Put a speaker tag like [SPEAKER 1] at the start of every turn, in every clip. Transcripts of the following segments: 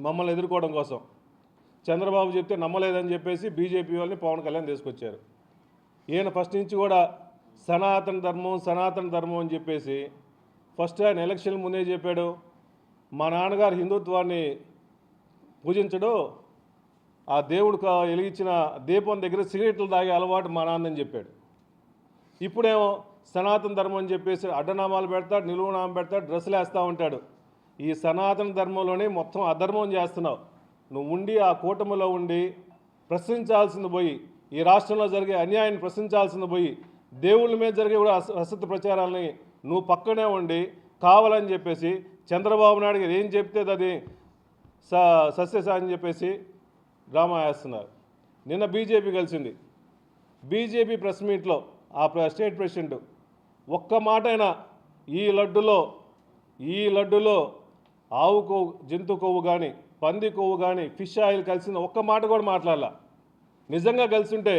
[SPEAKER 1] మమ్మల్ని ఎదుర్కోవడం కోసం. చంద్రబాబు చెప్తే నమ్మలేదని చెప్పేసి బీజేపీ వాళ్ళని పవన్ కళ్యాణ్ తీసుకొచ్చారు. ఈయన ఫస్ట్ నుంచి కూడా సనాతన ధర్మం అని చెప్పేసి ఫస్ట్ ఆయన ఎలక్షన్ ముందే చెప్పాడు, మా నాన్నగారు హిందుత్వాన్ని పూజించడు, ఆ దేవుడు వెలిగించిన దీపం దగ్గర సిగరెట్లు తాగే అలవాటు మా నాన్నని చెప్పాడు. ఇప్పుడేమో సనాతన ధర్మం అని చెప్పేసి అడ్డనామాలు పెడతాడు, నిలువునామం పెడతాడు, డ్రెస్సులు వేస్తూ ఉంటాడు. ఈ సనాతన ధర్మంలోనే మొత్తం అధర్మం చేస్తున్నావు. నువ్వు ఉండి ఆ కూటమిలో ఉండి ప్రశ్నించాల్సింది పోయి, ఈ రాష్ట్రంలో జరిగే అన్యాయాన్ని ప్రశ్నించాల్సింది పోయి, దేవుళ్ళ మీద జరిగే కూడా అసత్య ప్రచారాలని నువ్వు పక్కనే ఉండి కావాలని చెప్పేసి చంద్రబాబు నాయుడు గారు ఏం చెప్తే అది సస్యసా అని చెప్పేసి డ్రామా వేస్తున్నారు. నిన్న బీజేపీ కలిసింది. బీజేపీ ప్రెస్ మీట్లో ఆ స్టేట్ ప్రెసిడెంట్ ఒక్క మాటైనా ఈ లడ్డులో ఆవు కొవ్వు, జంతు కొవ్వు కానీ, పంది కొవ్వు కానీ, ఫిష్ ఆయిల్ కలిసింది ఒక్క మాట కూడా మాట్లాడాల. నిజంగా కలిసి ఉంటే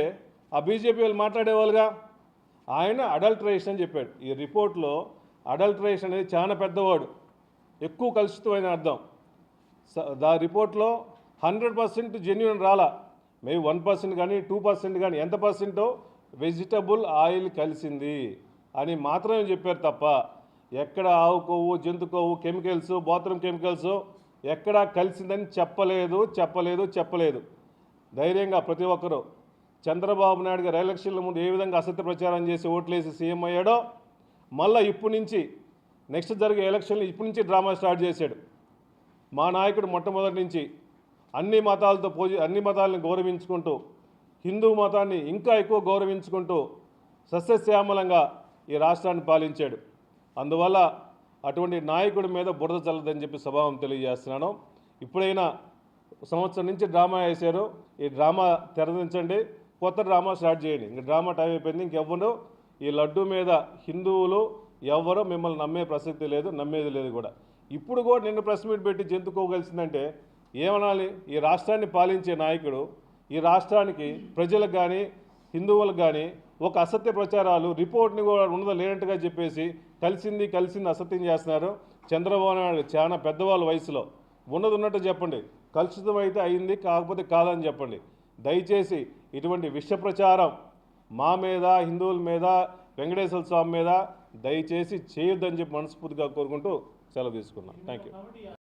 [SPEAKER 1] ఆ బీజేపీ వాళ్ళు మాట్లాడేవాళ్ళుగా. ఆయన అడల్టరేషన్ అని చెప్పాడు. ఈ రిపోర్ట్లో అడల్టరేషన్ అనేది చాలా పెద్దవాడు, ఎక్కువ కలుషితమైన అర్థం. రిపోర్ట్లో 100% జెన్యున్ రాలా, మేబీ 1% కానీ 2% కానీ ఎంత పర్సెంటో వెజిటబుల్ ఆయిల్ కలిసింది అని మాత్రమే చెప్పారు తప్ప ఎక్కడ ఆవు కొవ్వు, జంతు కొవ్వు, కెమికల్స్, బాత్రూమ్ కెమికల్స్ ఎక్కడా కలిసిందని చెప్పలేదు. ధైర్యంగా ప్రతి ఒక్కరూ చంద్రబాబు నాయుడు గారు ఎలక్షన్ల ముందు ఏ విధంగా అసత్య ప్రచారం చేసి ఓట్లేసి సీఎం అయ్యాడో మళ్ళీ ఇప్పటి నుంచి నెక్స్ట్ జరిగే ఎలక్షన్లు ఇప్పటి నుంచి డ్రామా స్టార్ట్ చేశాడు. మా నాయకుడు మొట్టమొదటి నుంచి అన్ని మతాలను గౌరవించుకుంటూ, హిందూ మతాన్ని ఇంకా ఎక్కువ గౌరవించుకుంటూ సస్యశ్యామలంగా ఈ రాష్ట్రాన్ని పాలించాడు. అందువల్ల అటువంటి నాయకుడి మీద బురద చల్లదని చెప్పి స్వభావం తెలియజేస్తున్నాను. ఇప్పుడైనా సంవత్సరం నుంచి డ్రామా వేశారు, ఈ డ్రామా తెరదించండి, కొత్త డ్రామా స్టార్ట్ చేయండి. ఇంక డ్రామా టైం అయిపోయింది. ఇంకెవ్వరు ఈ లడ్డు మీద హిందువులు ఎవరో మిమ్మల్ని నమ్మే ప్రసక్తి లేదు, నమ్మేది లేదు కూడా. ఇప్పుడు కూడా నిన్న ప్రెస్ మీట్ పెట్టి జంతుకోగలిసిందంటే ఏమనాలి? ఈ రాష్ట్రాన్ని పాలించే నాయకుడు ఈ రాష్ట్రానికి ప్రజలకు కానీ హిందువులకు కానీ ఒక అసత్య ప్రచారాలు రిపోర్ట్ని కూడా ఉన్నదా లేనట్టుగా చెప్పేసి కలిసింది అసత్యం చేస్తున్నారు. చంద్రబాబు నాయుడు చాలా పెద్దవాళ్ళ వయసులో ఉన్నట్టు చెప్పండి, కలుషితం అయితే అయింది, కాకపోతే కాదని చెప్పండి. దయచేసి ఇటువంటి విష ప్రచారం మా మీద, హిందువుల మీద, వెంకటేశ్వర స్వామి మీద దయచేసి చేయొద్దని చెప్పి మనస్ఫూర్తిగా కోరుకుంటూ సెలవు తీసుకున్నాను. Thank you.